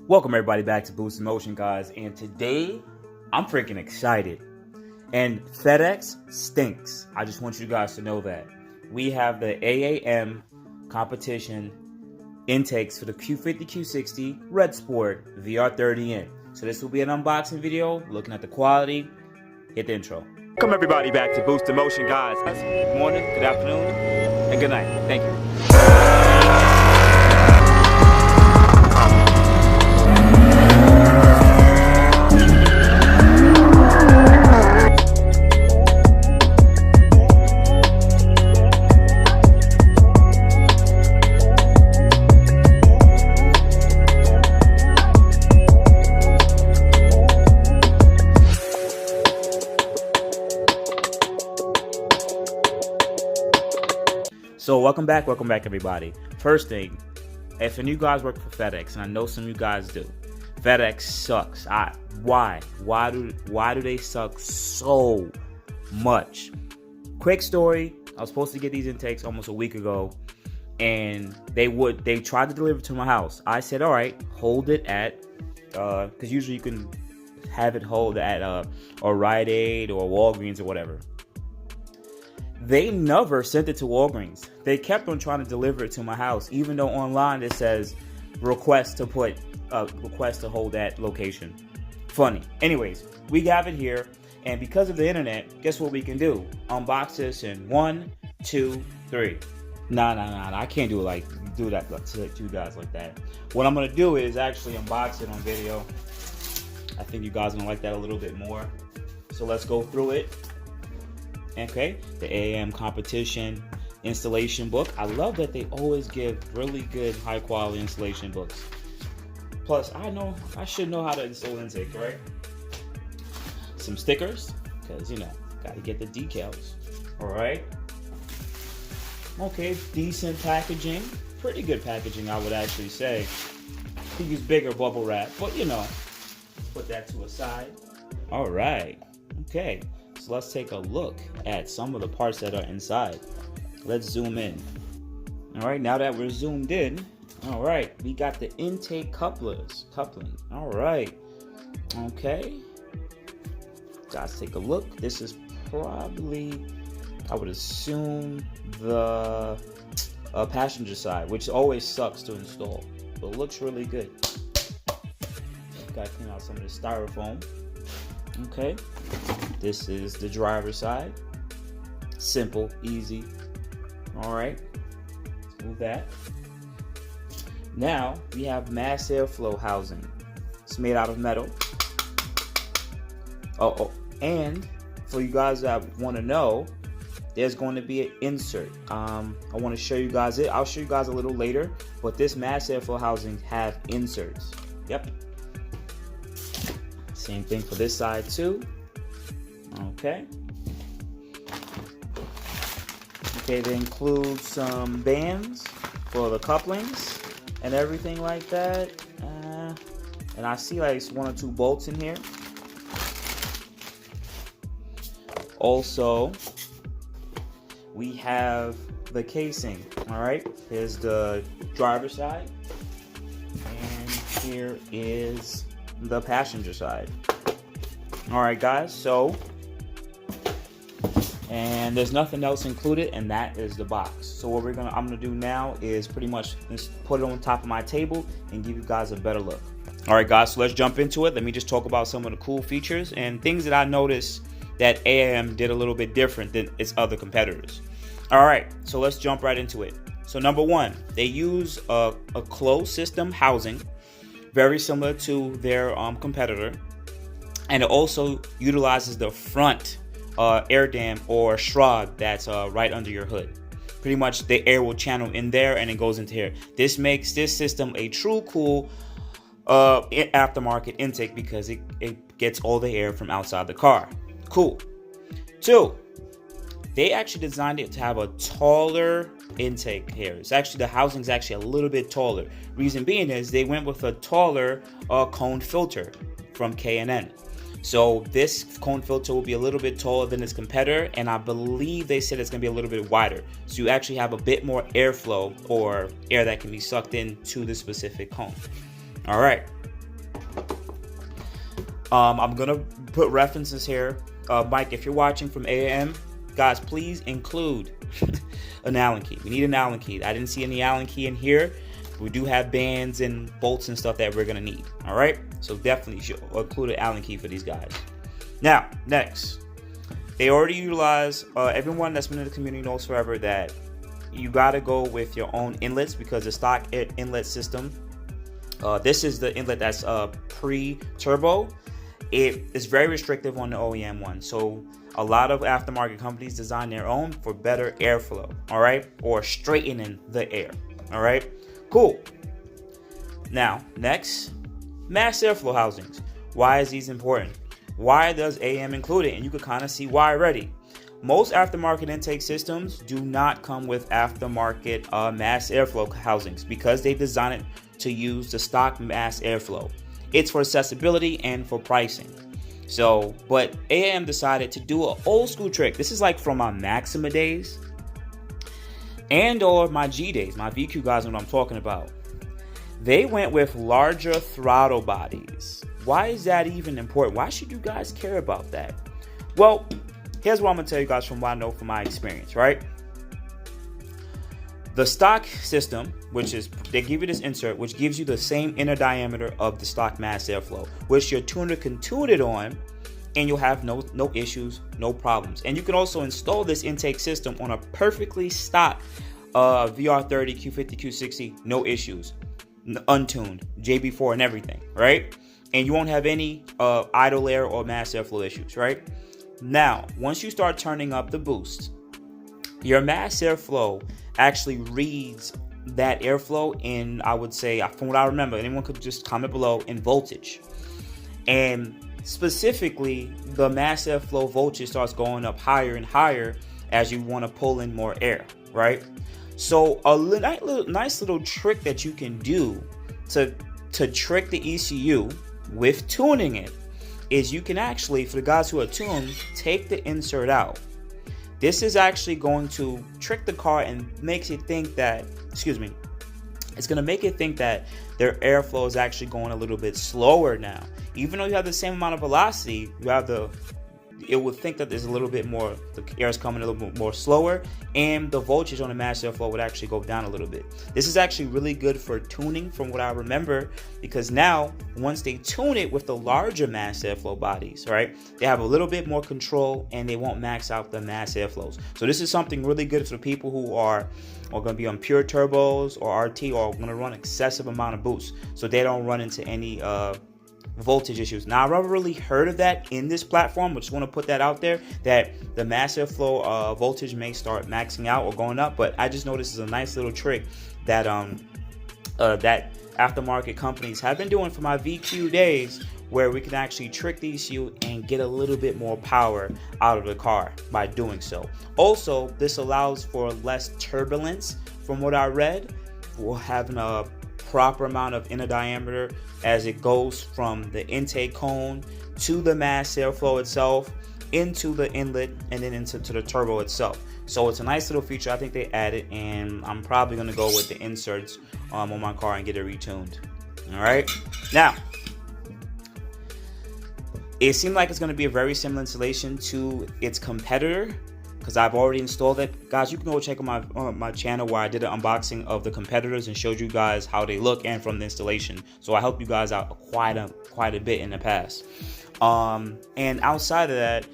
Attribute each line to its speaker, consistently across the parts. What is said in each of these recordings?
Speaker 1: Welcome everybody back to boostinmotion, guys, and today I'm freaking excited. And FedEx stinks. I just want you guys to know that. We have the AAM competition intakes for the Q50, q60 redsport VR30 in. So this will be an unboxing video, looking at the quality. Hit the intro. Welcome everybody back to boostinmotion, guys. Good morning, good afternoon, and good night. Thank you. So welcome back everybody. First thing, if any of you guys work for FedEx, and I know some of you guys do, FedEx sucks. Why do they suck so much? Quick story, I was supposed to get these intakes almost a week ago, and they tried to deliver to my house. I said, all right, hold it at, because usually you can have it hold at a Rite Aid or Walgreens or whatever. They never sent it to Walgreens. They kept on trying to deliver it to my house, even though online it says request to hold that location. Funny. Anyways, we have it here, and because of the internet, guess what we can do? Unbox this in 1, 2, 3. Nah. I can't do that to you guys like that. What I'm gonna do is actually unbox it on video. I think you guys are gonna like that a little bit more. So let's go through it. Okay, the AAM competition installation book. I love that they always give really good, high quality installation books. Plus, I should know how to install intake, right? Some stickers, because gotta get the decals. All right. Okay, decent packaging, pretty good packaging, I would actually say. Could use bigger bubble wrap, but put that to a side. All right. Okay. So let's take a look at some of the parts that are inside. Let's zoom in. All right, now that we're zoomed in, all right, we got the intake coupling. All right, okay. Guys, take a look. This is probably, I would assume, the passenger side, which always sucks to install, but looks really good. Got to clean out some of the styrofoam. Okay, this is the driver's side. Simple, easy. All right, let's move that. Now we have mass airflow housing. It's made out of metal. And for you guys that want to know, there's going to be an insert. I want to show you guys it. I'll show you guys a little later, but this mass airflow housing have inserts. Yep. Same thing for this side too. Okay. Okay, they include some bands for the couplings and everything like that. And I see like 1 or 2 bolts in here. Also, we have the casing. All right, here's the driver's side, and here is the passenger side. All right, guys, so, and there's nothing else included, and that is the box. So what I'm gonna do now is pretty much just put it on top of my table and give you guys a better look. All right, guys, so let's jump into it. Let me just talk about some of the cool features and things that I noticed that AAM did a little bit different than its other competitors. All right, so let's jump right into it. So number one, they use a closed system housing, very similar to their competitor, and it also utilizes the front air dam or shroud that's right under your hood. Pretty much the air will channel in there and it goes into here. This makes this system a true cool aftermarket intake because it gets all the air from outside the car. Cool. 2, they actually designed it to have a taller intake here. It's actually, the housing's actually a little bit taller. Reason being is they went with a taller cone filter from K&N. So this cone filter will be a little bit taller than its competitor, and I believe they said it's going to be a little bit wider. So you actually have a bit more airflow or air that can be sucked into the specific cone. All right. I'm gonna put references here. Mike, if you're watching from AAM, guys, please include an Allen key. We need an Allen key. I didn't see any Allen key in here. We do have bands and bolts and stuff that we're gonna need. All right, so definitely should include an Allen key for these guys. Now, next, they already utilize. Everyone that's been in the community knows forever that you gotta go with your own inlets because the stock inlet system. This is the inlet that's pre-turbo. It is very restrictive on the OEM one, so a lot of aftermarket companies design their own for better airflow, all right, or straightening the air, all right. Cool. Now, next, mass airflow housings. Why is these important? Why does AAM include it? And you can kind of see why already. Most aftermarket intake systems do not come with aftermarket mass airflow housings because they design it to use the stock mass airflow. It's for accessibility and for pricing. So, but AAM decided to do an old school trick. This is like from my Maxima days and or my G days, my VQ guys know what I'm talking about. They went with larger throttle bodies. Why is that even important? Why should you guys care about that? Well, here's what I'm gonna tell you guys from what I know from my experience, right? The stock system, which is, they give you this insert, which gives you the same inner diameter of the stock mass airflow, which your tuner can tune it on, and you'll have no issues, no problems. And you can also install this intake system on a perfectly stock VR30, Q50, Q60, no issues, untuned, JB4 and everything, right? And you won't have any idle air or mass airflow issues, right? Now, once you start turning up the boost, your mass airflow actually reads that airflow in, I would say, from what I remember, anyone could just comment below, in voltage. And specifically, the mass airflow voltage starts going up higher and higher as you want to pull in more air, right? So a nice little trick that you can do to trick the ECU with tuning it is you can actually, for the guys who are tuned, take the insert out. This is actually going to trick the car and makes it think that, it's going to make it think that their airflow is actually going a little bit slower now. Even though you have the same amount of velocity, it would think that there's a little bit more, the air is coming a little bit more slower, and the voltage on the mass airflow would actually go down a little bit. This is actually really good for tuning from what I remember, because now once they tune it with the larger mass airflow bodies, right, they have a little bit more control and they won't max out the mass airflows. So this is something really good for people who are going to be on pure turbos or RT, or going to run excessive amount of boost, so they don't run into any voltage issues. Now, I've never really heard of that in this platform, but just want to put that out there, that the mass airflow voltage may start maxing out or going up, but I just know this is a nice little trick that that aftermarket companies have been doing for my VQ days, where we can actually trick the ECU and get a little bit more power out of the car by doing so. Also, this allows for less turbulence from what I read. We're having a proper amount of inner diameter as it goes from the intake cone to the mass airflow itself, into the inlet, and then into the turbo itself. So it's a nice little feature I think they added, and I'm probably going to go with the inserts on my car and get it retuned. All right, now it seemed like it's going to be a very similar installation to its competitor, because I've already installed it. Guys, you can go check out my channel where I did an unboxing of the competitors and showed you guys how they look and from the installation. So I helped you guys out quite a bit in the past. And outside of that,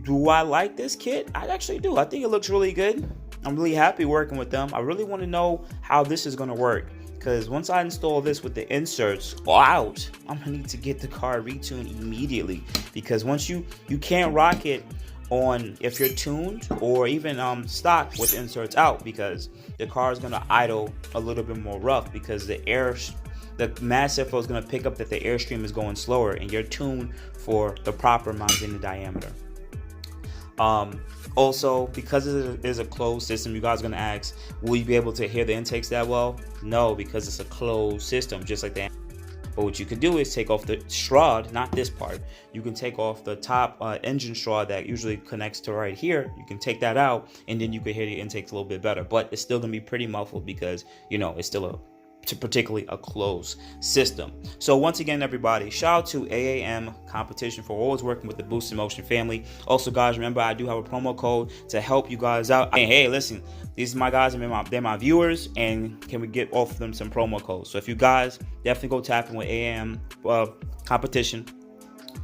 Speaker 1: do I like this kit? I actually do. I think it looks really good. I'm really happy working with them. I really want to know how this is going to work, because once I install this with the inserts out, I'm going to need to get the car retuned immediately, because once you can't rock it on if you're tuned or even stock with inserts out, because the car is going to idle a little bit more rough, because the mass airflow is going to pick up that the airstream is going slower, and you're tuned for the proper amount in the diameter. Also, because it is a closed system, you guys are going to ask, will you be able to hear the intakes that well? No, because it's a closed system, just like that. But what you could do is take off the strut, not this part. You can take off the top engine strut that usually connects to right here. You can take that out, and then you can hear the intakes a little bit better. But it's still going to be pretty muffled, because, you know, it's still a to particularly a closed system. So once again, everybody, shout out to AAM Competition for always working with the boostinmotion family. Also, guys, remember I do have a promo code to help you guys out. And hey, listen, these are my guys, they're my viewers, and can we get off them some promo codes? So if you guys definitely go tap in with AAM Competition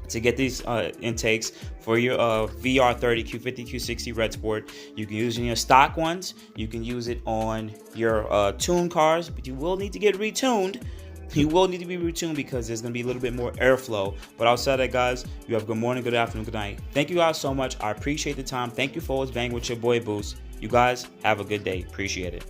Speaker 1: to get these intakes for your VR30, q50, q60 redsport. You can use it in your stock ones. You can use it on your tuned cars, but you will need to get retuned. You will need to be retuned because there's going to be a little bit more airflow. But outside of that, guys, you have a good morning, good afternoon, good night. Thank you guys so much. I appreciate the time. Thank you for always banging with your boy Boost. You guys have a good day. Appreciate it.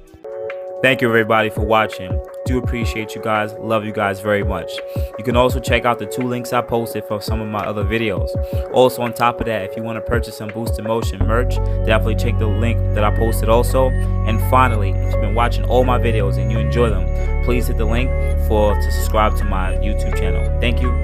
Speaker 1: Thank you, everybody, for watching. Do appreciate you guys. Love you guys very much. You can also check out the 2 links I posted for some of my other videos. Also, on top of that, if you want to purchase some boostinmotion merch, definitely check the link that I posted also. And finally, if you've been watching all my videos and you enjoy them, please hit the link to subscribe to my YouTube channel. Thank you.